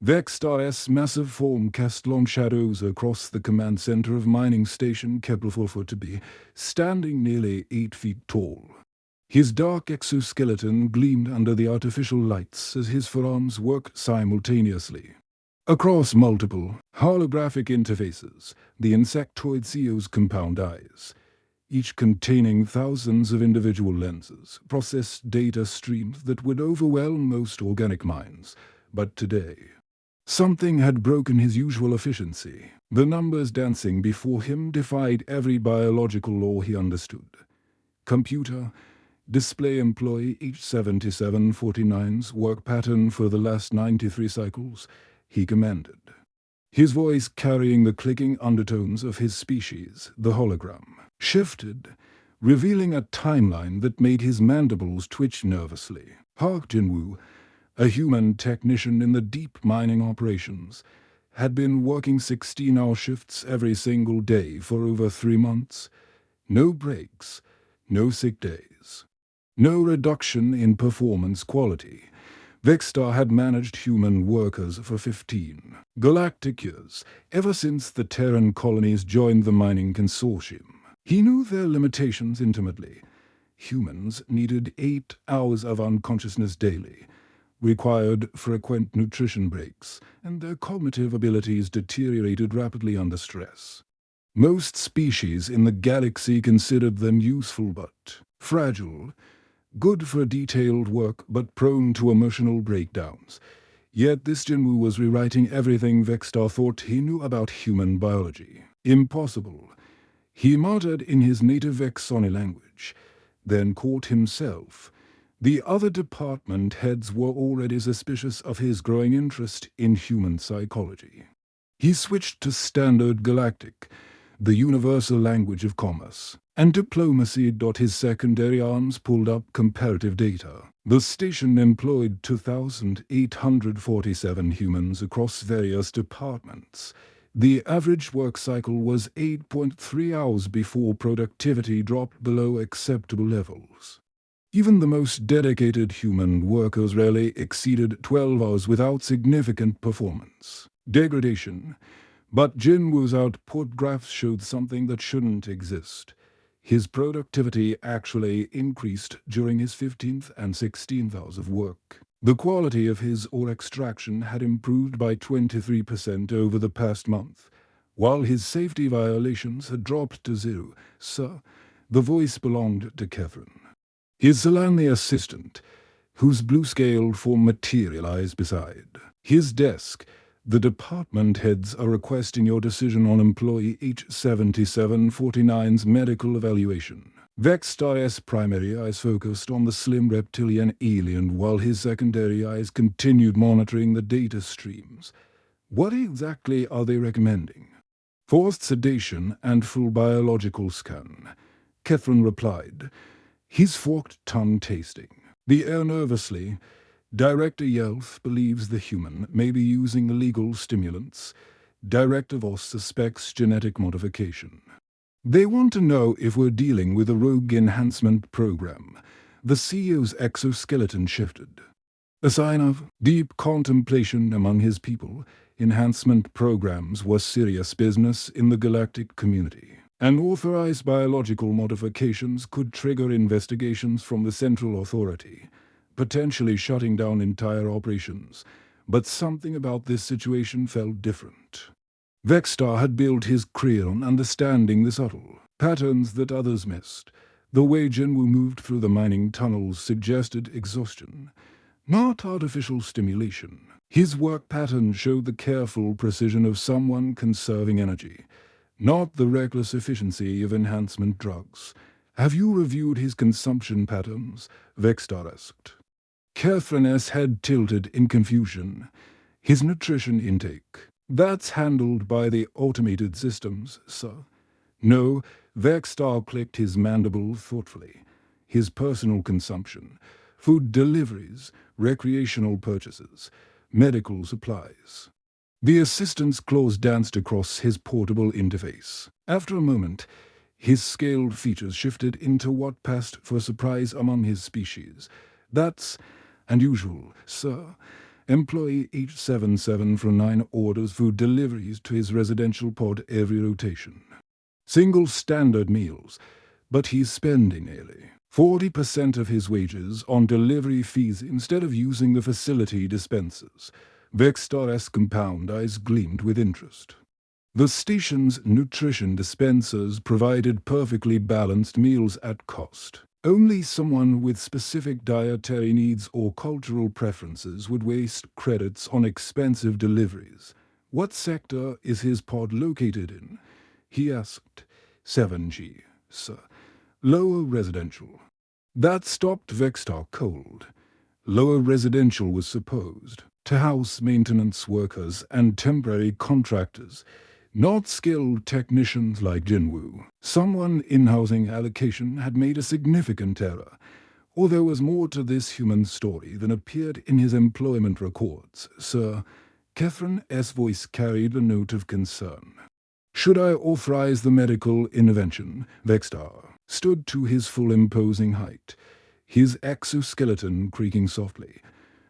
Vextar's massive form cast long shadows across the command center of mining station Kepler to be, standing nearly 8 feet tall. His dark exoskeleton gleamed under the artificial lights as his forearms worked simultaneously. Across multiple holographic interfaces, the insectoid CEO's compound eyes, each containing thousands of individual lenses, processed data streams that would overwhelm most organic minds. But today, something had broken his usual efficiency. The numbers dancing before him defied every biological law he understood. Computer, display employee H7749's work pattern for the last 93 cycles, he commanded. His voice carrying the clicking undertones of his species, the hologram, shifted, revealing a timeline that made his mandibles twitch nervously. Park Jinwoo, a human technician in the deep mining operations, had been working 16-hour shifts every single day for over 3 months. No breaks, no sick days, no reduction in performance quality. Vextar had managed human workers for 15 galactic years, ever since the Terran colonies joined the mining consortium. He knew their limitations intimately. Humans needed 8 hours of unconsciousness daily, required frequent nutrition breaks, and their cognitive abilities deteriorated rapidly under stress. Most species in the galaxy considered them useful but fragile, good for detailed work but prone to emotional breakdowns. Yet this Jinwoo was rewriting everything Vextar thought he knew about human biology. Impossible. He muttered in his native Vexoni language, then caught himself. The other department heads were already suspicious of his growing interest in human psychology. He switched to Standard Galactic, the universal language of commerce, and diplomacy. His secondary arms pulled up comparative data. The station employed 2,847 humans across various departments. The average work cycle was 8.3 hours before productivity dropped below acceptable levels. Even the most dedicated human workers rarely exceeded 12 hours without significant performance degradation. But Jinwoo's output graphs showed something that shouldn't exist. His productivity actually increased during his 15th and 16th hours of work. The quality of his ore extraction had improved by 23% over the past month, while his safety violations had dropped to 0. Sir, the voice belonged to Catherine, his Solani assistant, whose blue-scale form materialized beside his desk. The department heads are requesting your decision on employee H7749's medical evaluation. Vextar's primary eyes focused on the slim reptilian alien while his secondary eyes continued monitoring the data streams. What exactly are they recommending? Forced sedation and full biological scan, Catherine replied, his forked tongue tasting the air nervously. Director Yelf believes the human may be using illegal stimulants. Director Voss suspects genetic modification. They want to know if we're dealing with a rogue enhancement program. The CEO's exoskeleton shifted. A sign of deep contemplation among his people. Enhancement programs were serious business in the galactic community. Unauthorized biological modifications could trigger investigations from the central authority, potentially shutting down entire operations. But something about this situation felt different. Vextar had built his career on understanding the subtle patterns that others missed. The way Jinwoo moved through the mining tunnels suggested exhaustion, not artificial stimulation. His work pattern showed the careful precision of someone conserving energy, not the reckless efficiency of enhancement drugs. Have you reviewed his consumption patterns? Vextar asked. Catherine's head tilted in confusion. His nutrition intake. That's handled by the automated systems, sir. No, Vextar clicked his mandible thoughtfully. His personal consumption, food deliveries, recreational purchases, medical supplies. The assistant's claws danced across his portable interface. After a moment, his scaled features shifted into what passed for surprise among his species. That's unusual, sir. Employee H77 from 9 orders food deliveries to his residential pod every rotation. Single standard meals, but he's spending nearly 40% of his wages on delivery fees instead of using the facility dispensers. Vexstar's compound eyes gleamed with interest. The station's nutrition dispensers provided perfectly balanced meals at cost. Only someone with specific dietary needs or cultural preferences would waste credits on expensive deliveries. What sector is his pod located in? He asked. 7G, sir. Lower residential. That stopped Vexstar cold. Lower residential was supposed to house maintenance workers and temporary contractors, not skilled technicians like Jinwoo. Someone in housing allocation had made a significant error, or there was more to this human story than appeared in his employment records, sir. Catherine's voice carried a note of concern. Should I authorize the medical intervention? Vexstar stood to his full imposing height, his exoskeleton creaking softly.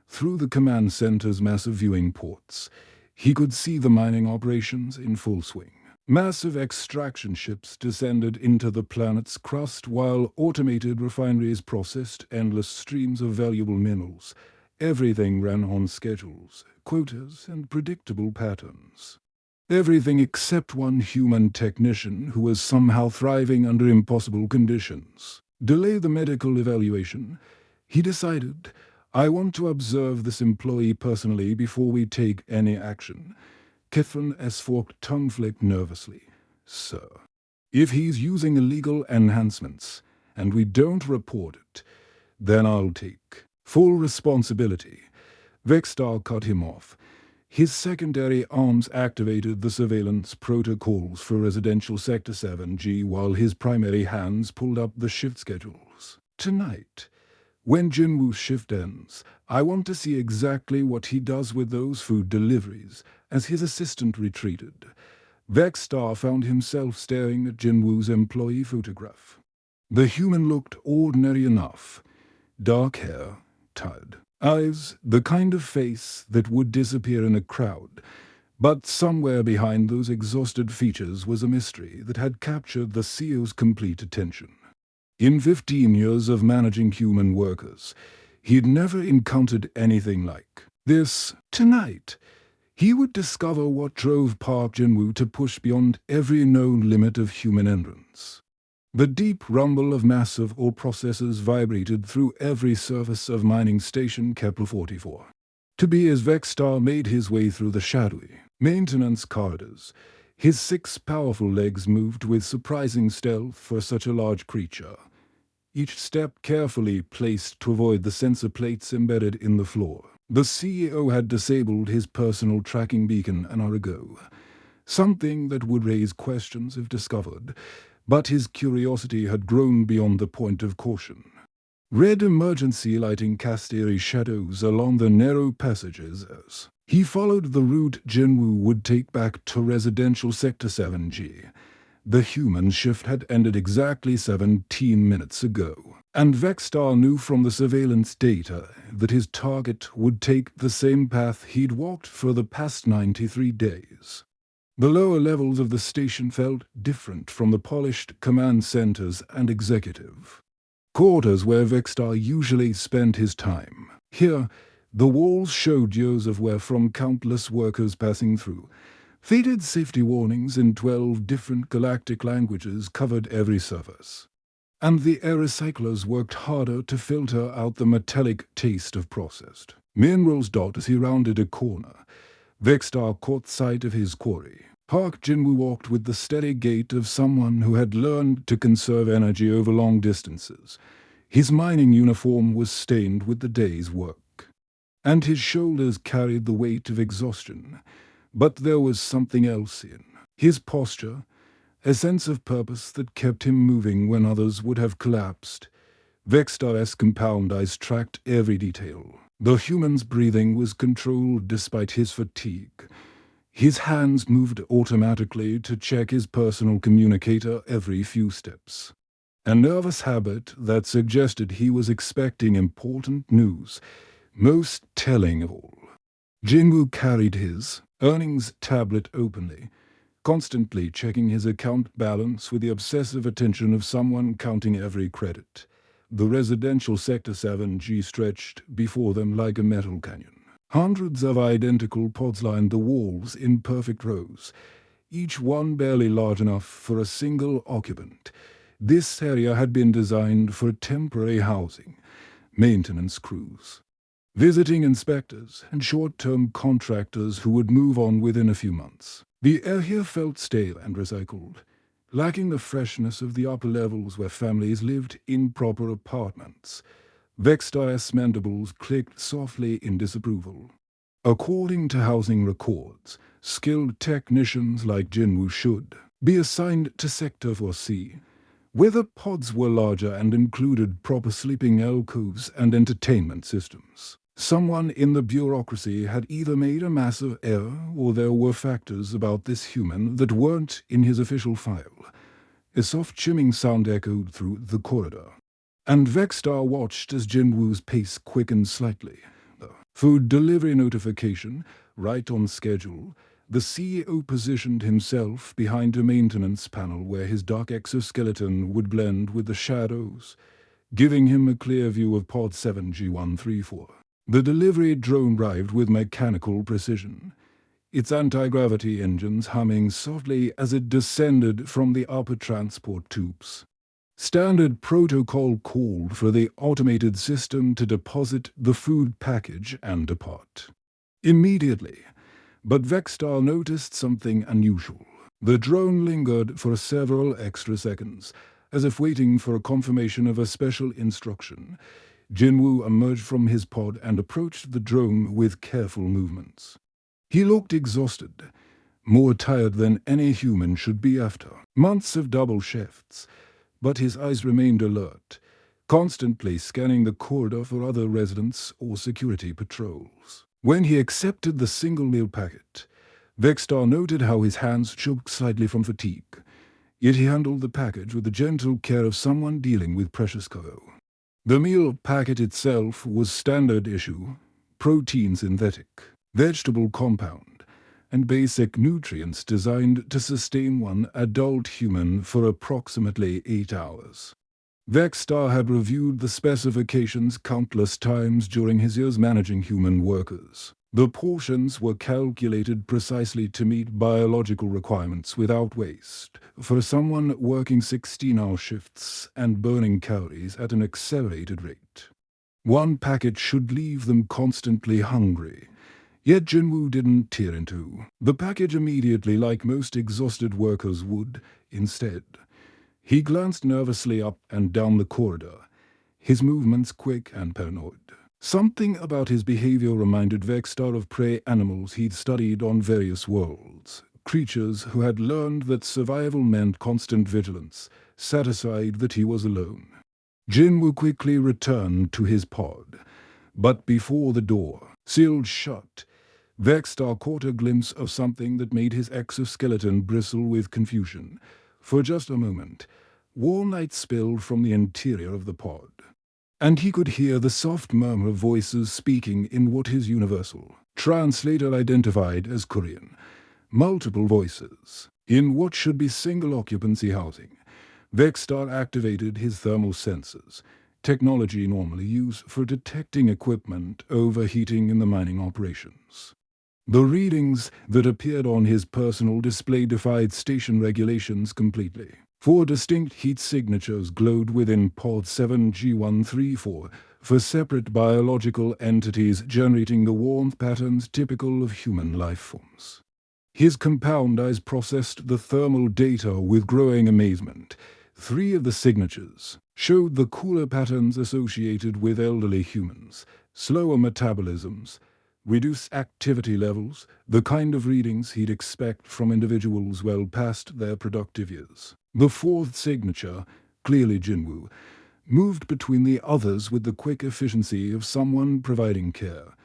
Through the command center's massive viewing ports, he could see the mining operations in full swing. Massive extraction ships descended into the planet's crust while automated refineries processed endless streams of valuable minerals. Everything ran on schedules, quotas, and predictable patterns. Everything except one human technician who was somehow thriving under impossible conditions. Delay the medical evaluation, he decided. I want to observe this employee personally before we take any action. Catherine's forked tongue flicked nervously. Sir, if he's using illegal enhancements, and we don't report it, then I'll take full responsibility. Vexstar cut him off. His secondary arms activated the surveillance protocols for residential Sector 7G while his primary hands pulled up the shift schedules. Tonight, when Jinwoo's shift ends, I want to see exactly what he does with those food deliveries. As his assistant retreated, Vexstar found himself staring at Jinwoo's employee photograph. The human looked ordinary enough. Dark hair, tired eyes, the kind of face that would disappear in a crowd. But somewhere behind those exhausted features was a mystery that had captured the CEO's complete attention. In 15 years of managing human workers, he'd never encountered anything like this. Tonight, he would discover what drove Park Jinwoo to push beyond every known limit of human endurance. The deep rumble of massive ore processors vibrated through every surface of mining station Kepler-44. To be as Vexstar made his way through the shadowy maintenance corridors, his 6 powerful legs moved with surprising stealth for such a large creature, each step carefully placed to avoid the sensor plates embedded in the floor. The CEO had disabled his personal tracking beacon an hour ago, something that would raise questions if discovered, but his curiosity had grown beyond the point of caution. Red emergency lighting cast eerie shadows along the narrow passages as he followed the route Jinwoo would take back to residential Sector 7G. The human shift had ended exactly 17 minutes ago, and Vexstar knew from the surveillance data that his target would take the same path he'd walked for the past 93 days. The lower levels of the station felt different from the polished command centers and executive quarters where Vexstar usually spent his time. Here, the walls showed years of wear from countless workers passing through. Faded safety warnings in 12 different galactic languages covered every surface. And the air recyclers worked harder to filter out the metallic taste of processed minerals. As he rounded a corner, Vexstar caught sight of his quarry. Park Jinwoo walked with the steady gait of someone who had learned to conserve energy over long distances. His mining uniform was stained with the day's work, and his shoulders carried the weight of exhaustion. But there was something else in his posture, a sense of purpose that kept him moving when others would have collapsed. Vexstar's compound eyes tracked every detail. The human's breathing was controlled despite his fatigue. His hands moved automatically to check his personal communicator every few steps. A nervous habit that suggested he was expecting important news. Most telling of all, Jinwoo carried his earnings tablet openly, constantly checking his account balance with the obsessive attention of someone counting every credit. The residential Sector 7G stretched before them like a metal canyon. Hundreds of identical pods lined the walls in perfect rows, each one barely large enough for a single occupant. This area had been designed for temporary housing, maintenance crews, visiting inspectors, and short-term contractors who would move on within a few months. The air here felt stale and recycled, lacking the freshness of the upper levels where families lived in proper apartments. Vextar's mandibles clicked softly in disapproval. According to housing records, skilled technicians like Jinwoo should be assigned to Sector 4C, where the pods were larger and included proper sleeping alcoves and entertainment systems. Someone in the bureaucracy had either made a massive error or there were factors about this human that weren't in his official file. A soft chimming sound echoed through the corridor, and Vextar watched as Jinwoo's pace quickened slightly. The food delivery notification, right on schedule. The CEO positioned himself behind a maintenance panel where his dark exoskeleton would blend with the shadows, giving him a clear view of Pod 7G134. The delivery drone arrived with mechanical precision, its anti-gravity engines humming softly as it descended from the upper transport tubes. Standard protocol called for the automated system to deposit the food package and depart immediately. But Vextar noticed something unusual. The drone lingered for several extra seconds, as if waiting for a confirmation of a special instruction. Jinwoo emerged from his pod and approached the drone with careful movements. He looked exhausted, more tired than any human should be after months of double shifts, but his eyes remained alert, constantly scanning the corridor for other residents or security patrols. When he accepted the single meal packet, Vextar noted how his hands shook slightly from fatigue, yet he handled the package with the gentle care of someone dealing with precious cargo. The meal packet itself was standard issue, protein synthetic, vegetable compound, and basic nutrients designed to sustain one adult human for approximately 8 hours. Vextar had reviewed the specifications countless times during his years managing human workers. The portions were calculated precisely to meet biological requirements without waste, for someone working 16-hour shifts and burning calories at an accelerated rate. One packet should leave them constantly hungry, yet Jinwoo didn't tear into the package immediately like most exhausted workers would. Instead, he glanced nervously up and down the corridor, his movements quick and paranoid. Something about his behavior reminded Vextar of prey animals he'd studied on various worlds, creatures who had learned that survival meant constant vigilance, satisfied that he was alone. Jinwoo quickly returned to his pod, but before the door sealed shut, Vextar caught a glimpse of something that made his exoskeleton bristle with confusion. For just a moment, warm light spilled from the interior of the pod, and he could hear the soft murmur of voices speaking in what his universal translator identified as Korean. Multiple voices. In what should be single-occupancy housing, Vextar activated his thermal sensors, technology normally used for detecting equipment overheating in the mining operations. The readings that appeared on his personal display defied station regulations completely. 4 distinct heat signatures glowed within Pod 7G134 for separate biological entities generating the warmth patterns typical of human life forms. His compound eyes processed the thermal data with growing amazement. 3 of the signatures showed the cooler patterns associated with elderly humans, slower metabolisms, reduced activity levels, the kind of readings he'd expect from individuals well past their productive years. The 4th signature, clearly Jinwoo, moved between the others with the quick efficiency of someone providing care.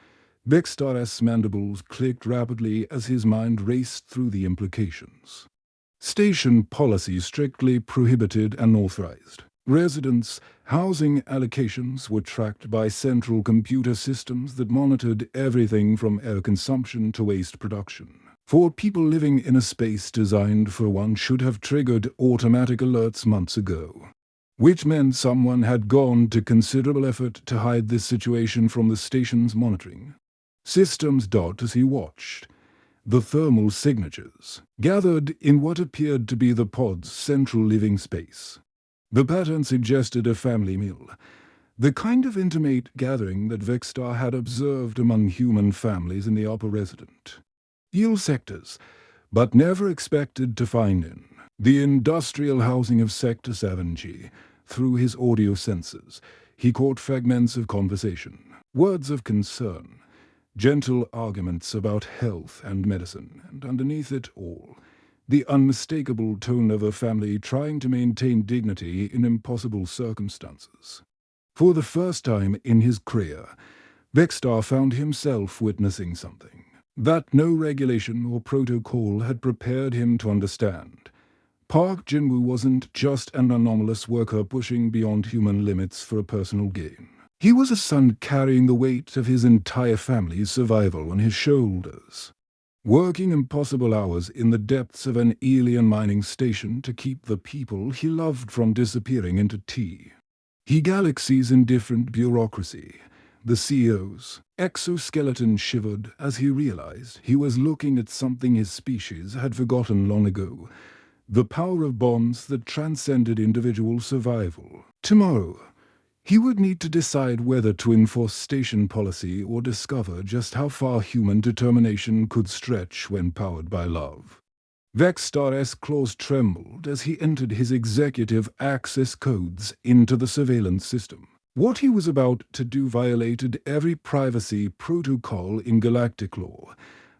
Vextar's mandibles clicked rapidly as his mind raced through the implications. Station policy strictly prohibited unauthorized Residents' housing allocations were tracked by central computer systems that monitored everything from air consumption to waste production. For people living in a space designed for one should have triggered automatic alerts months ago, which meant someone had gone to considerable effort to hide this situation from the station's monitoring systems. As he watched, the thermal signatures gathered in what appeared to be the pod's central living space. The pattern suggested a family meal, the kind of intimate gathering that Vextar had observed among human families in the upper resident yield sectors, but never expected to find in the industrial housing of Sector 7G. Through his audio sensors, he caught fragments of conversation, words of concern, gentle arguments about health and medicine, and underneath it all, the unmistakable tone of a family trying to maintain dignity in impossible circumstances. For the first time in his career, Vextar found himself witnessing something that no regulation or protocol had prepared him to understand. Park Jin-woo wasn't just an anomalous worker pushing beyond human limits for a personal gain. He was a son carrying the weight of his entire family's survival on his shoulders, working impossible hours in the depths of an alien mining station to keep the people he loved from disappearing into tea. He galaxies in different bureaucracy. The CEO's exoskeleton shivered as he realized he was looking at something his species had forgotten long ago, the power of bonds that transcended individual survival. Tomorrow, he would need to decide whether to enforce station policy or discover just how far human determination could stretch when powered by love. Vextar's claws trembled as he entered his executive access codes into the surveillance system. What he was about to do violated every privacy protocol in galactic law,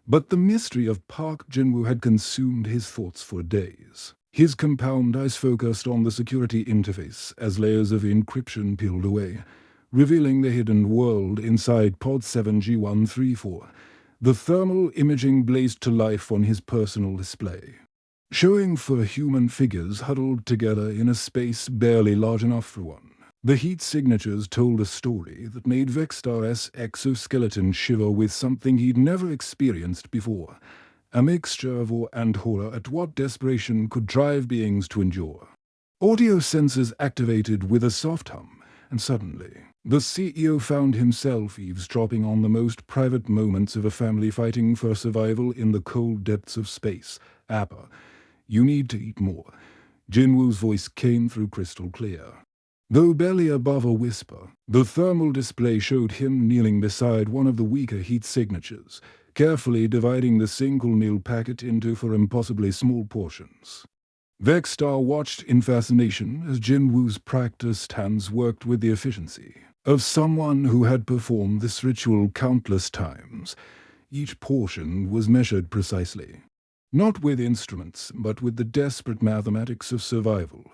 but the mystery of Park Jin-woo had consumed his thoughts for days. His compound eyes focused on the security interface as layers of encryption peeled away, revealing the hidden world inside Pod 7G134. The thermal imaging blazed to life on his personal display, showing 4 human figures huddled together in a space barely large enough for one. The heat signatures told a story that made Vextar's exoskeleton shiver with something he'd never experienced before, a mixture of awe and horror at what desperation could drive beings to endure. Audio sensors activated with a soft hum, and suddenly, the CEO found himself eavesdropping on the most private moments of a family fighting for survival in the cold depths of space. "Appa, you need to eat more." Jin-woo's voice came through crystal clear, though barely above a whisper. The thermal display showed him kneeling beside one of the weaker heat signatures, carefully dividing the single meal packet into 4 impossibly small portions. Vextar watched in fascination as Jin-woo's practiced hands worked with the efficiency of someone who had performed this ritual countless times. Each portion was measured precisely, not with instruments, but with the desperate mathematics of survival.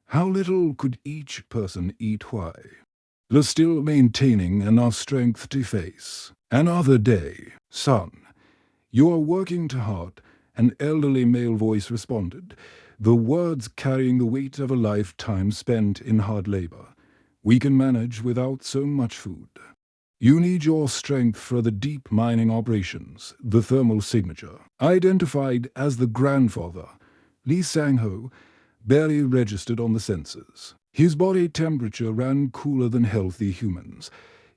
How little could each person eat? Why? They're still maintaining enough strength to face another day. "Son, you are working too hard," an elderly male voice responded, the words carrying the weight of a lifetime spent in hard labor. "We can manage without so much food. You need your strength for the deep mining operations." The thermal signature, identified as the grandfather, Lee Sang-ho, barely registered on the sensors. His body temperature ran cooler than healthy humans,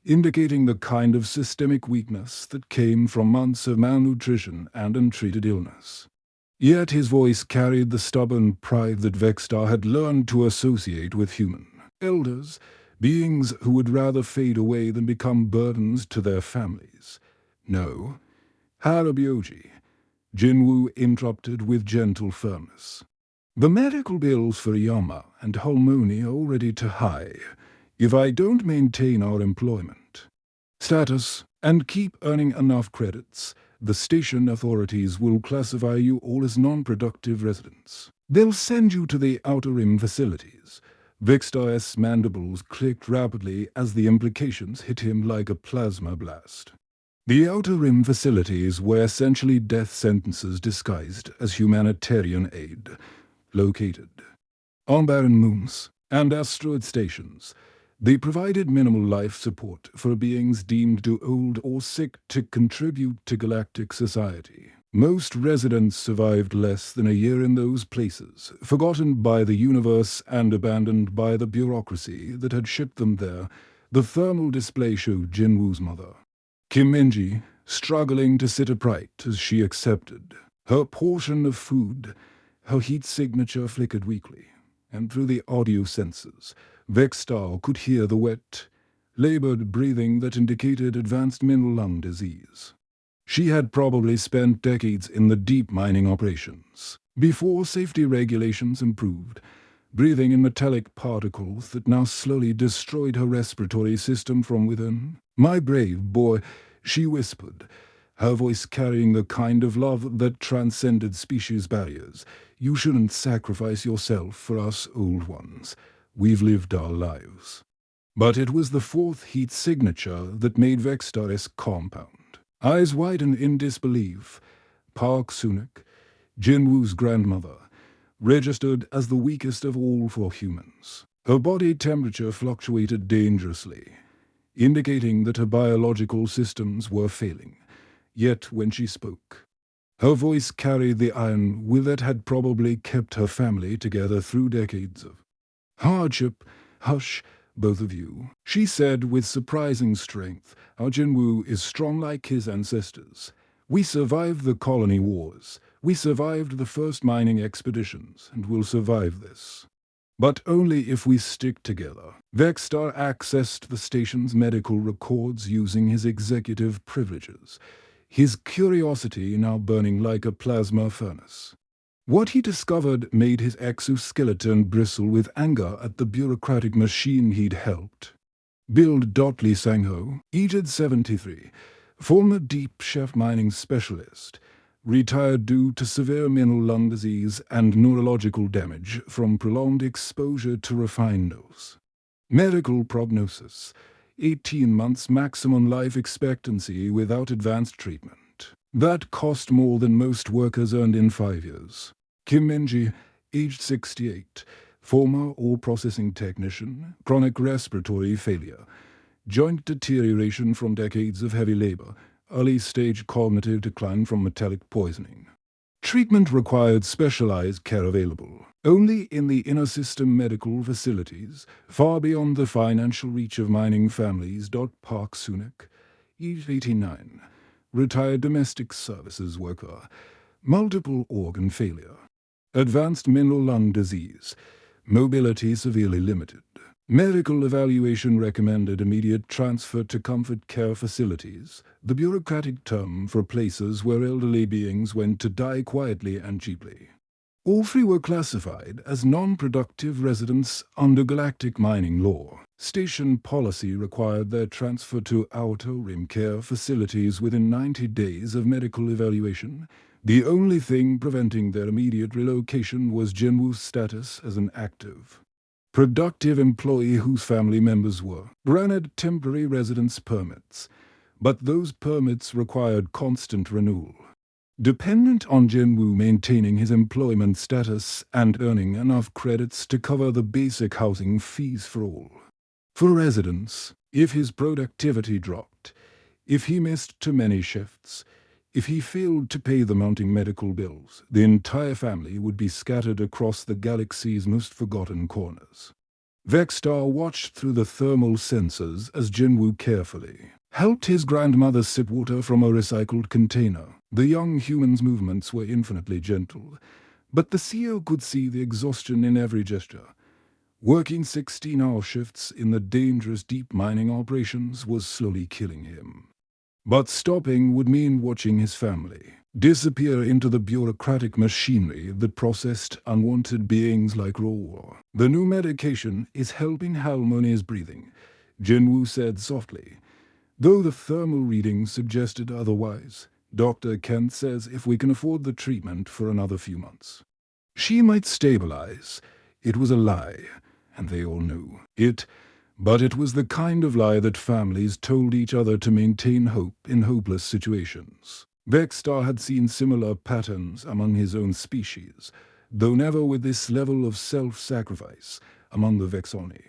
indicating the kind of systemic weakness that came from months of malnutrition and untreated illness. Yet his voice carried the stubborn pride that Vextar had learned to associate with human elders, beings who would rather fade away than become burdens to their families. "No, Harabyoji," Jin-woo interrupted with gentle firmness. "The medical bills for Yama and Holmoni are already too high. If I don't maintain our employment status and keep earning enough credits, the station authorities will classify you all as non-productive residents. They'll send you to the Outer Rim facilities." Vextar's mandibles clicked rapidly as the implications hit him like a plasma blast. The Outer Rim facilities were essentially death sentences disguised as humanitarian aid, located on barren moons and asteroid stations. They provided minimal life support for beings deemed too old or sick to contribute to galactic society. Most residents survived less than a year in those places, forgotten by the universe and abandoned by the bureaucracy that had shipped them there. The thermal display showed Jinwoo's mother, Kim Minji, struggling to sit upright as she accepted her portion of food. Her heat signature flickered weakly, and through the audio sensors, Vextar could hear the wet, labored breathing that indicated advanced mineral lung disease. She had probably spent decades in the deep mining operations before safety regulations improved, breathing in metallic particles that now slowly destroyed her respiratory system from within. "My brave boy," she whispered, her voice carrying the kind of love that transcended species barriers. "You shouldn't sacrifice yourself for us old ones. We've lived our lives." But it was the fourth heat signature that made Vextar's compound. Eyes widened in disbelief. Park Sunak, Jinwoo's grandmother, registered as the weakest of all for humans. Her body temperature fluctuated dangerously, indicating that her biological systems were failing. Yet when she spoke, her voice carried the iron will that had probably kept her family together through decades of hardship. "Hush, both of you," she said with surprising strength. "Our Jinwoo is strong like his ancestors. We survived the colony wars. We survived the first mining expeditions, and we'll survive this. But only if we stick together." Vextar accessed the station's medical records using his executive privileges, his curiosity now burning like a plasma furnace. What he discovered made his exoskeleton bristle with anger at the bureaucratic machine he'd helped build. Lee Sang-ho, aged 73, former deep chef mining specialist, retired due to severe mineral lung disease and neurological damage from prolonged exposure to refined oils. Medical prognosis: 18 months maximum life expectancy without advanced treatment. That cost more than most workers earned in 5 years. Kim Minji, aged 68, former ore processing technician, chronic respiratory failure, joint deterioration from decades of heavy labor, early-stage cognitive decline from metallic poisoning. Treatment required specialized care available only in the inner system medical facilities, far beyond the financial reach of mining families. Park Sunak, aged 89, retired domestic services worker, multiple organ failure, advanced mineral lung disease, mobility severely limited. Medical evaluation recommended immediate transfer to comfort care facilities, the bureaucratic term for places where elderly beings went to die quietly and cheaply. All three were classified as non-productive residents under galactic mining law. Station policy required their transfer to outer rim care facilities within 90 days of medical evaluation. The only thing preventing their immediate relocation was Jinwoo's status as an active, productive employee whose family members were granted temporary residence permits, but those permits required constant renewal. Dependent on Jinwoo maintaining his employment status and earning enough credits to cover the basic housing fees for all. For residents, if his productivity dropped, if he missed too many shifts, if he failed to pay the mounting medical bills, the entire family would be scattered across the galaxy's most forgotten corners. Vextar watched through the thermal sensors as Jinwoo carefully helped his grandmother sip water from a recycled container. The young human's movements were infinitely gentle, but the CEO could see the exhaustion in every gesture. Working 16-hour shifts in the dangerous deep mining operations was slowly killing him. But stopping would mean watching his family disappear into the bureaucratic machinery that processed unwanted beings like raw. "The new medication is helping Harmony's breathing," Jinwoo said softly, though the thermal readings suggested otherwise. "Dr. Kent says if we can afford the treatment for another few months, she might stabilize." It was a lie, and they all knew it. But it was the kind of lie that families told each other to maintain hope in hopeless situations. Vextar had seen similar patterns among his own species, though never with this level of self-sacrifice. among the Vexoni.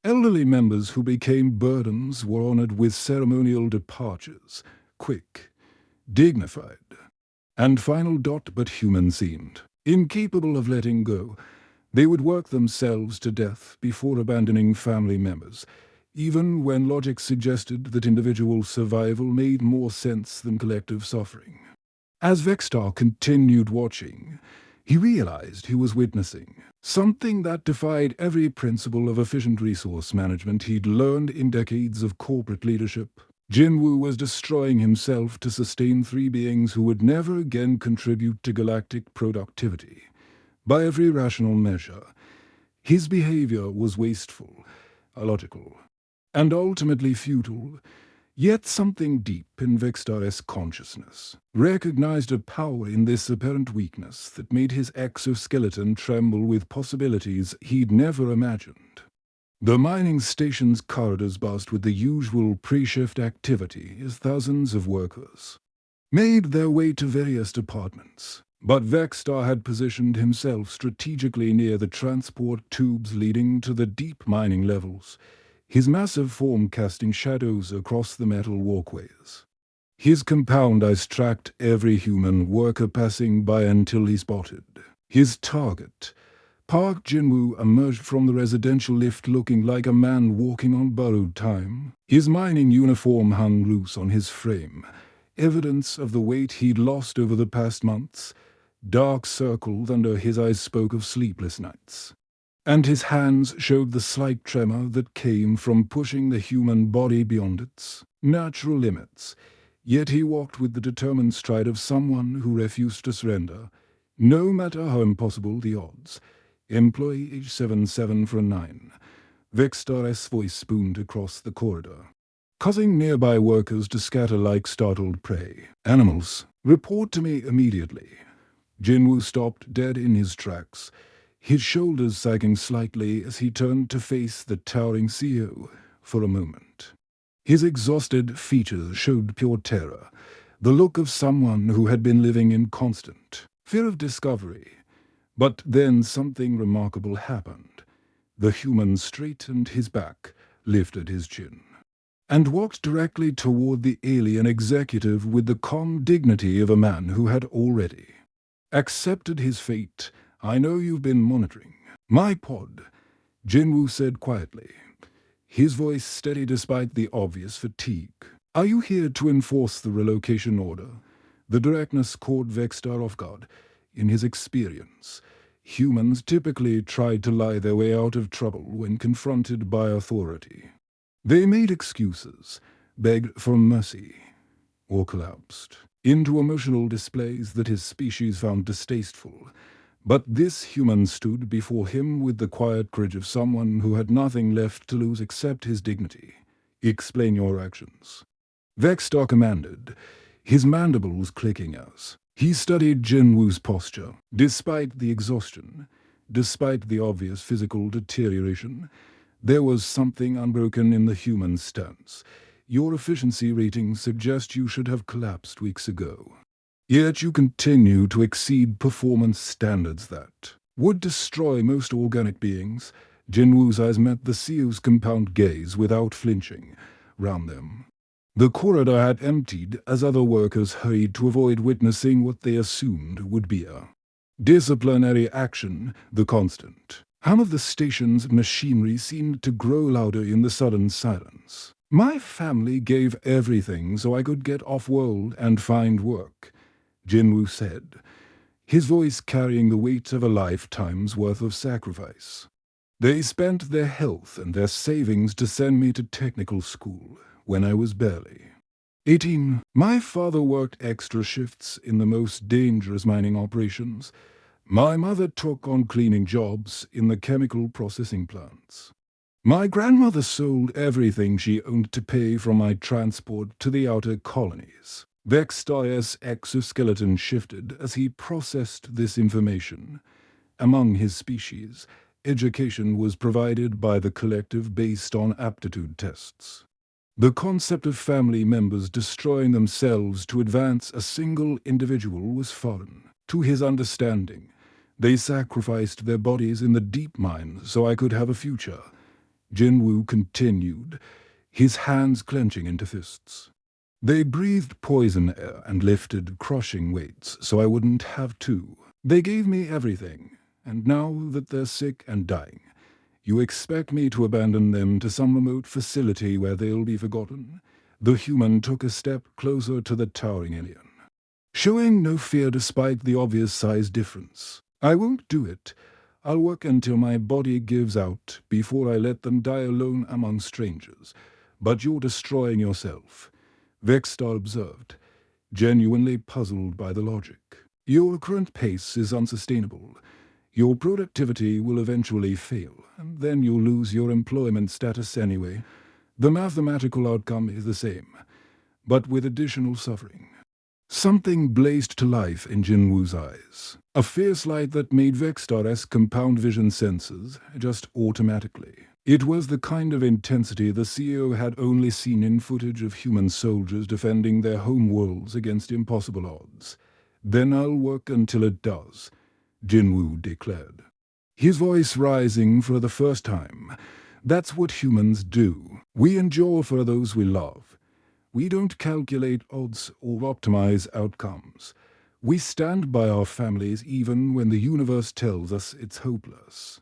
Elderly members who became burdens were honored with ceremonial departures, quick, dignified, and final but human seemed. Incapable of letting go, they would work themselves to death before abandoning family members, even when logic suggested that individual survival made more sense than collective suffering. As Vextar continued watching, he realized he was witnessing something that defied every principle of efficient resource management he'd learned in decades of corporate leadership. Jinwoo was destroying himself to sustain three beings who would never again contribute to galactic productivity. By every rational measure, his behavior was wasteful, illogical, and ultimately futile. Yet something deep in Vextar's consciousness recognized a power in this apparent weakness that made his exoskeleton tremble with possibilities he'd never imagined. The mining station's corridors buzzed with the usual pre-shift activity as thousands of workers made their way to various departments. But Vextar had positioned himself strategically near the transport tubes leading to the deep mining levels, his massive form casting shadows across the metal walkways. His compound eyes tracked every human worker passing by until he spotted his target. Park Jinwoo emerged from the residential lift looking like a man walking on borrowed time. His mining uniform hung loose on his frame, evidence of the weight he'd lost over the past months. Dark circles under his eyes spoke of sleepless nights, and his hands showed the slight tremor that came from pushing the human body beyond its natural limits. Yet he walked with the determined stride of someone who refused to surrender, no matter how impossible the odds. Employee age 7749. Vextar's voice boomed across the corridor, causing nearby workers to scatter like startled prey. Animals, report to me immediately. Jinwoo stopped dead in his tracks, his shoulders sagging slightly as he turned to face the towering CEO for a moment. His exhausted features showed pure terror, the look of someone who had been living in constant fear of discovery. But then something remarkable happened. The human straightened his back, lifted his chin, and walked directly toward the alien executive with the calm dignity of a man who had already accepted his fate. I know you've been monitoring my pod, Jinwoo said quietly, his voice steady despite the obvious fatigue. Are you here to enforce the relocation order? The directness caught Vextar off guard. In his experience, humans typically tried to lie their way out of trouble when confronted by authority. They made excuses, begged for mercy, or collapsed into emotional displays that his species found distasteful. But this human stood before him with the quiet courage of someone who had nothing left to lose except his dignity. Explain your actions, Vextar commanded, his mandibles clicking as he studied Jinwoo's posture. Despite the exhaustion, despite the obvious physical deterioration, there was something unbroken in the human stance. Your efficiency ratings suggest you should have collapsed weeks ago. Yet you continue to exceed performance standards that would destroy most organic beings. Jinwoo's eyes met the CEO's compound gaze without flinching. Round them, the corridor had emptied as other workers hurried to avoid witnessing what they assumed would be a disciplinary action. The constant hum of the station's machinery seemed to grow louder in the sudden silence. My family gave everything so I could get off-world and find work, Jinwoo said, his voice carrying the weight of a lifetime's worth of sacrifice. They spent their health and their savings to send me to technical school when I was barely 18. My father worked extra shifts in the most dangerous mining operations. My mother took on cleaning jobs in the chemical processing plants. My grandmother sold everything she owned to pay for my transport to the outer colonies. Vextar's exoskeleton shifted as he processed this information. Among his species, education was provided by the collective based on aptitude tests. The concept of family members destroying themselves to advance a single individual was foreign to his understanding. They sacrificed their bodies in the deep mine so I could have a future. Jinwu continued, his hands clenching into fists. They breathed poison air and lifted crushing weights so I wouldn't have to. They gave me everything, and now that they're sick and dying, you expect me to abandon them to some remote facility where they'll be forgotten? The human took a step closer to the towering alien, showing no fear despite the obvious size difference. I won't do it. I'll work until my body gives out before I let them die alone among strangers. But you're destroying yourself, Vexstar observed, genuinely puzzled by the logic. Your current pace is unsustainable. Your productivity will eventually fail, and then you'll lose your employment status anyway. The mathematical outcome is the same, but with additional suffering. Something blazed to life in Jinwu's eyes, a fierce light that made Vexstar compound vision senses just automatically. It was the kind of intensity the CEO had only seen in footage of human soldiers defending their home worlds against impossible odds. Then I'll work until it does, Jinwu declared, his voice rising for the first time. That's what humans do. We endure for those we love. We don't calculate odds or optimize outcomes. We stand by our families even when the universe tells us it's hopeless.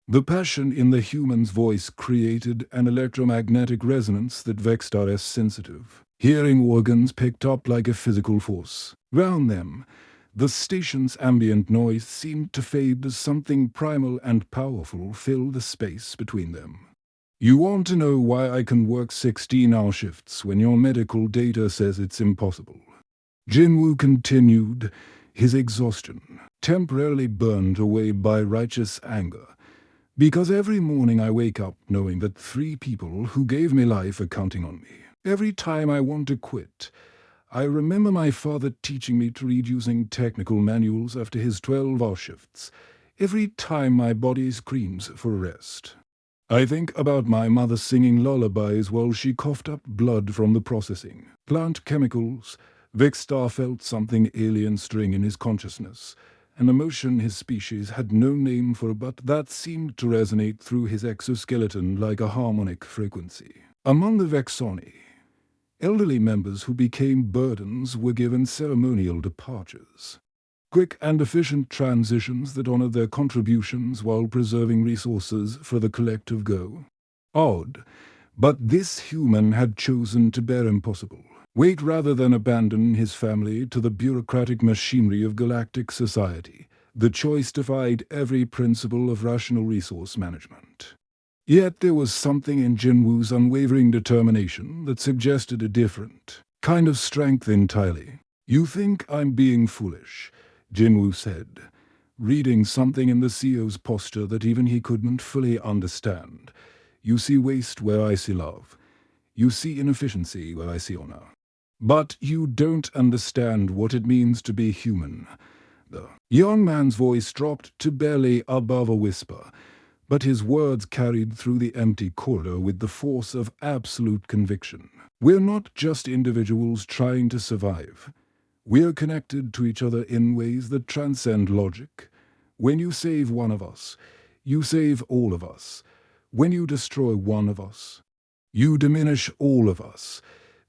The passion in the human's voice created an electromagnetic resonance that Vexstar's sensitive hearing organs picked up like a physical force. Round them, the station's ambient noise seemed to fade as something primal and powerful filled the space between them. You want to know why I can work 16-hour shifts when your medical data says it's impossible? Jinwu continued, his exhaustion temporarily burned away by righteous anger. Because every morning I wake up knowing that 3 people who gave me life are counting on me. Every time I want to quit, I remember my father teaching me to read using technical manuals after his 12-hour shifts. Every time my body screams for rest, I think about my mother singing lullabies while she coughed up blood from the processing. Plant chemicals. Vexstar felt something alien stirring in his consciousness, an emotion his species had no name for but that seemed to resonate through his exoskeleton like a harmonic frequency. Among the Vexoni, elderly members who became burdens were given ceremonial departures. Quick and efficient transitions that honored their contributions while preserving resources for the collective go. Odd, but this human had chosen to bear impossible weight rather than abandon his family to the bureaucratic machinery of galactic society. The choice defied every principle of rational resource management. Yet there was something in Jinwu's unwavering determination that suggested a different kind of strength entirely. You think I'm being foolish, Jinwu said, reading something in the CEO's posture that even he couldn't fully understand. You see waste where I see love. You see inefficiency where I see honor. But you don't understand what it means to be human. The young man's voice dropped to barely above a whisper, but his words carried through the empty corridor with the force of absolute conviction. We're not just individuals trying to survive. We're connected to each other in ways that transcend logic. When you save one of us, you save all of us. When you destroy one of us, you diminish all of us.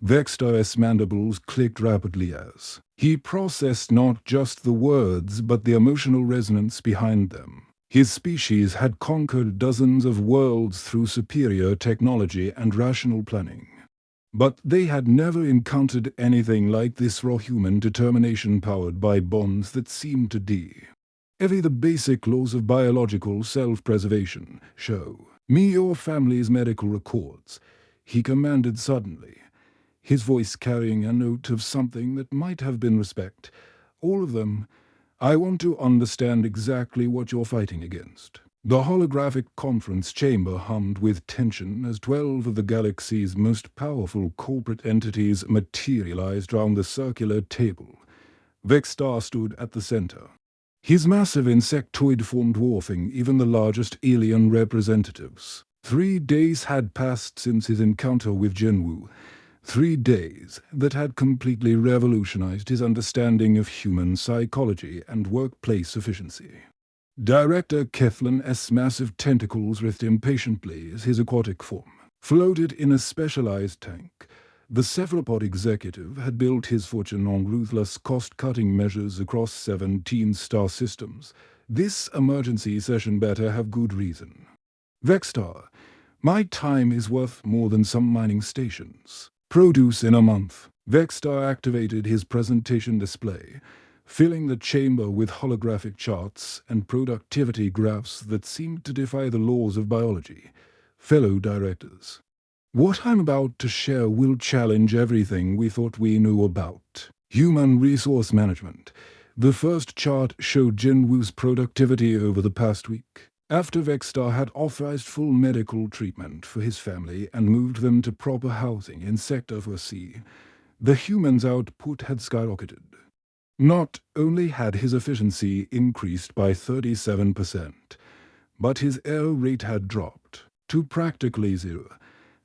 Vexstar's mandibles clicked rapidly as he processed not just the words but the emotional resonance behind them. His species had conquered dozens of worlds through superior technology and rational planning. But they had never encountered anything like this raw human determination powered by bonds that seemed to Evie, the basic laws of biological self-preservation. Show me your family's medical records, he commanded suddenly, his voice carrying a note of something that might have been respect. All of them. I want to understand exactly what you're fighting against. The holographic conference chamber hummed with tension as 12 of the galaxy's most powerful corporate entities materialized round the circular table. Vexstar stood at the center, his massive insectoid form dwarfing even the largest alien representatives. 3 days had passed since his encounter with Jinwu. 3 days that had completely revolutionized his understanding of human psychology and workplace efficiency. Director Kethlen's massive tentacles writhed impatiently as his aquatic form floated in a specialized tank. The cephalopod executive had built his fortune on ruthless cost-cutting measures across 17 star systems. This emergency session better have good reason. Vexstar, my time is worth more than some mining stations. Produce in a month. Vexstar activated his presentation display, filling the chamber with holographic charts and productivity graphs that seemed to defy the laws of biology. Fellow directors, what I'm about to share will challenge everything we thought we knew about human resource management. The first chart showed Jinwoo's productivity over the past week. After Vexstar had authorized full medical treatment for his family and moved them to proper housing in Sector 4C, the human's output had skyrocketed. Not only had his efficiency increased by 37%, but his error rate had dropped to practically zero,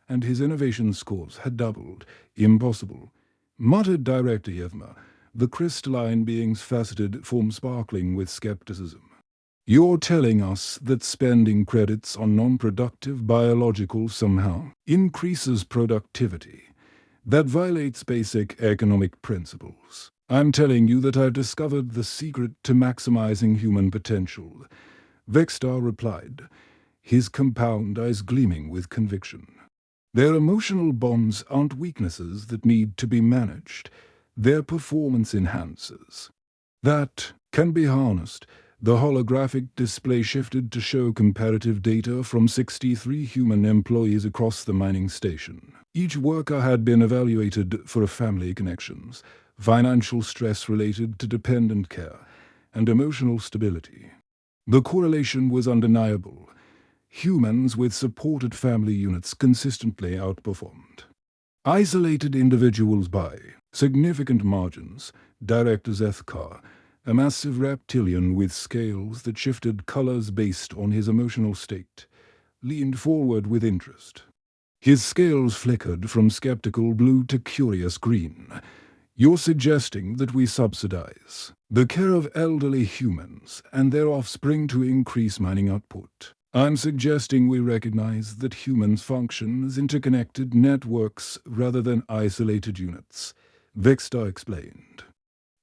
and his innovation scores had doubled. Impossible, muttered Director Yevma, the crystalline being's faceted form sparkling with skepticism. You're telling us that spending credits on non-productive biologicals somehow increases productivity? That violates basic economic principles. I'm telling you that I've discovered the secret to maximizing human potential. Vexstar replied, his compound eyes gleaming with conviction. Their emotional bonds aren't weaknesses that need to be managed. They're performance enhancers. That can be harnessed. The holographic display shifted to show comparative data from 63 human employees across the mining station. Each worker had been evaluated for family connections, financial stress related to dependent care, and emotional stability. The correlation was undeniable. Humans with supported family units consistently outperformed isolated individuals by significant margins. Director Zethkar, a massive reptilian with scales that shifted colors based on his emotional state, leaned forward with interest. His scales flickered from skeptical blue to curious green. You're suggesting that we subsidize the care of elderly humans and their offspring to increase mining output. I'm suggesting we recognize that humans function as interconnected networks rather than isolated units, Vexstar explained,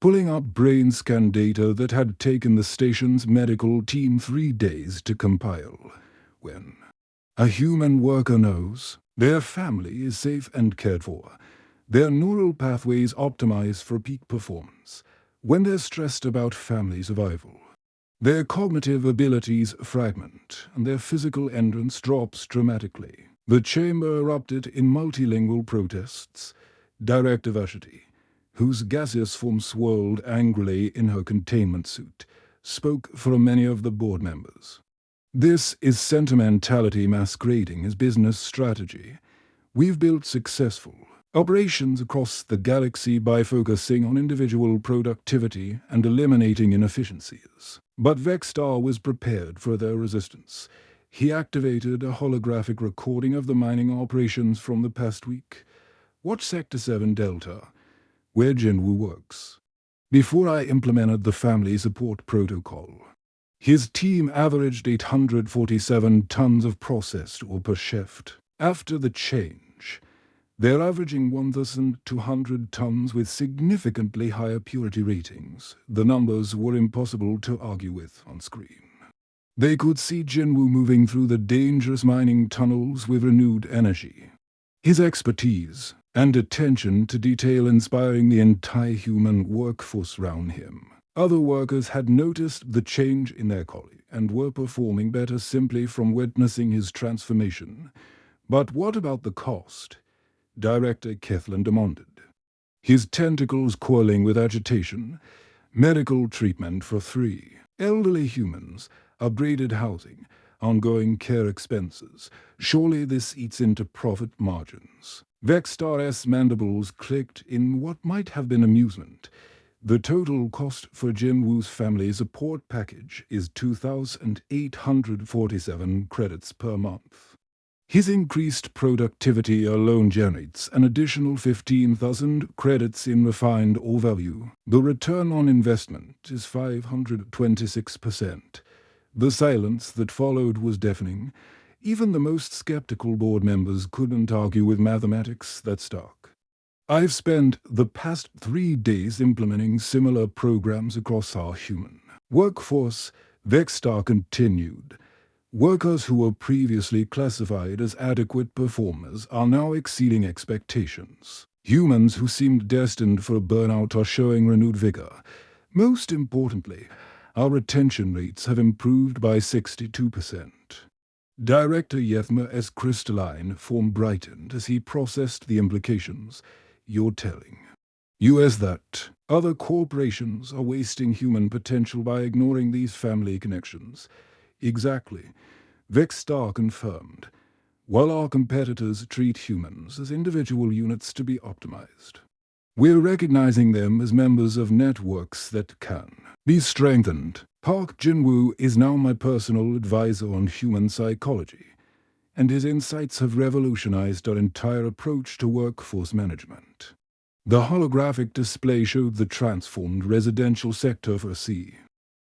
pulling up brain scan data that had taken the station's medical team 3 days to compile. When a human worker knows their family is safe and cared for, their neural pathways optimize for peak performance. When they're stressed about family survival, their cognitive abilities fragment, and their physical endurance drops dramatically. The chamber erupted in multilingual protests. Director Vashti, whose gaseous form swirled angrily in her containment suit, spoke for many of the board members. This is sentimentality masquerading as business strategy. We've built successful operations across the galaxy by focusing on individual productivity and eliminating inefficiencies. But Vexstar was prepared for their resistance. He activated a holographic recording of the mining operations from the past week. Watch Sector 7 Delta, where Jinwoo works. Before I implemented the family support protocol, his team averaged 847 tons of processed ore per shift. After the change, they're averaging 1,200 tons with significantly higher purity ratings. The numbers were impossible to argue with on screen. They could see Jinwoo moving through the dangerous mining tunnels with renewed energy. His expertise and attention to detail inspiring the entire human workforce around him. Other workers had noticed the change in their colleague and were performing better simply from witnessing his transformation. But what about the cost? Director Kethlen demanded, his tentacles coiling with agitation. Medical treatment for 3 elderly humans, upgraded housing, ongoing care expenses. Surely this eats into profit margins. Vexstar's mandibles clicked in what might have been amusement. The total cost for Jinwoo's family support package is 2,847 credits per month. His increased productivity alone generates an additional 15,000 credits in refined ore value. The return on investment is 526%. The silence that followed was deafening. Even the most skeptical board members couldn't argue with mathematics that stuck. I've spent the past 3 days implementing similar programs across our human workforce, Vexstar continued. Workers who were previously classified as adequate performers are now exceeding expectations. Humans who seemed destined for burnout are showing renewed vigor. Most importantly, our retention rates have improved by 62%. Director Yethma S. Crystalline form brightened as he processed the implications. You're telling US that other corporations are wasting human potential by ignoring these family connections. Exactly. Vexstar confirmed. While our competitors treat humans as individual units to be optimized, we're recognizing them as members of networks that can be strengthened. Park Jinwoo is now my personal advisor on human psychology, and his insights have revolutionized our entire approach to workforce management. The holographic display showed the transformed residential sector for C,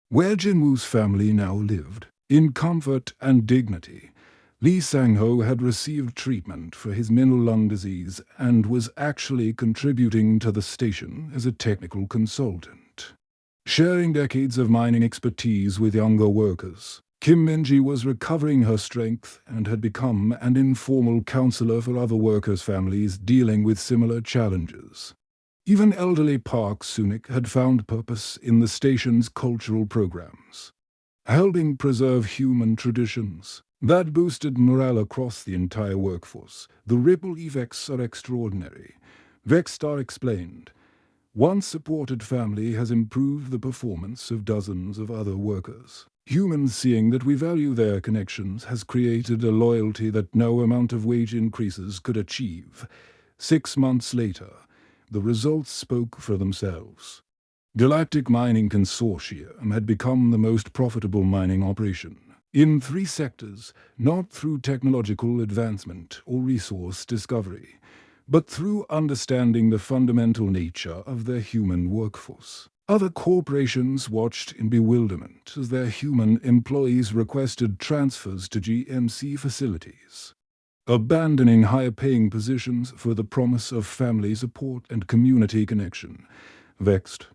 where Jinwoo's family now lived. In comfort and dignity, Lee Sang-ho had received treatment for his middle lung disease and was actually contributing to the station as a technical consultant. Sharing decades of mining expertise with younger workers, Kim Minji was recovering her strength and had become an informal counselor for other workers' families dealing with similar challenges. Even elderly Park Sunik had found purpose in the station's cultural programs, helping preserve human traditions. That boosted morale across the entire workforce. The ripple effects are extraordinary, Vexstar explained. One supported family has improved the performance of dozens of other workers. Humans seeing that we value their connections has created a loyalty that no amount of wage increases could achieve. 6 months later, the results spoke for themselves. Galactic Mining Consortium had become the most profitable mining operation in 3 sectors, not through technological advancement or resource discovery, but through understanding the fundamental nature of their human workforce. Other corporations watched in bewilderment as their human employees requested transfers to GMC facilities, abandoning higher-paying positions for the promise of family support and community connection. Vexed,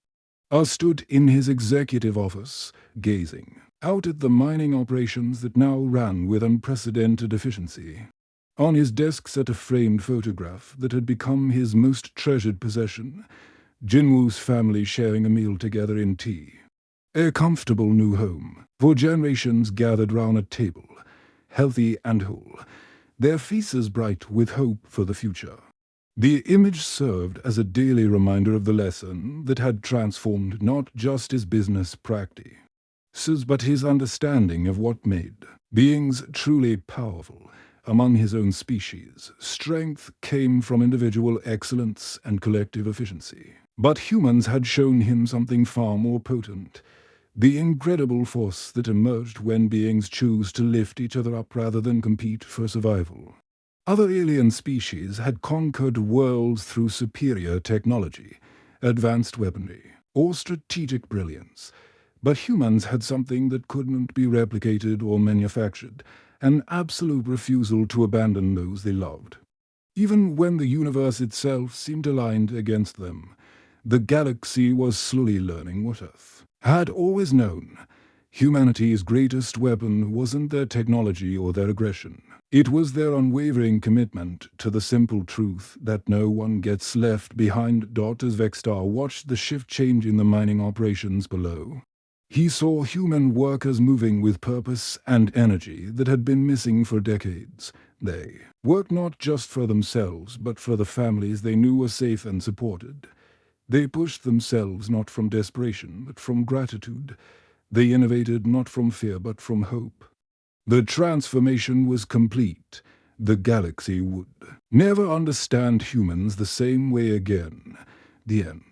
stood in his executive office, gazing out at the mining operations that now ran with unprecedented efficiency. On his desk sat a framed photograph that had become his most treasured possession, Jinwoo's family sharing a meal together in tea. A comfortable new home, for generations gathered round a table, healthy and whole, their faces bright with hope for the future. The image served as a daily reminder of the lesson that had transformed not just his business practice, but his understanding of what made beings truly powerful. Among his own species, strength came from individual excellence and collective efficiency. But humans had shown him something far more potent, the incredible force that emerged when beings choose to lift each other up rather than compete for survival. Other alien species had conquered worlds through superior technology, advanced weaponry, or strategic brilliance. But humans had something that couldn't be replicated or manufactured, an absolute refusal to abandon those they loved. Even when the universe itself seemed aligned against them, the galaxy was slowly learning what Earth had always known. Humanity's greatest weapon wasn't their technology or their aggression. It was their unwavering commitment to the simple truth that no one gets left behind. As Vexstar watched the shift change in the mining operations below, he saw human workers moving with purpose and energy that had been missing for decades. They worked not just for themselves, but for the families they knew were safe and supported. They pushed themselves not from desperation, but from gratitude. They innovated not from fear, but from hope. The transformation was complete. The galaxy would never understand humans the same way again. The end.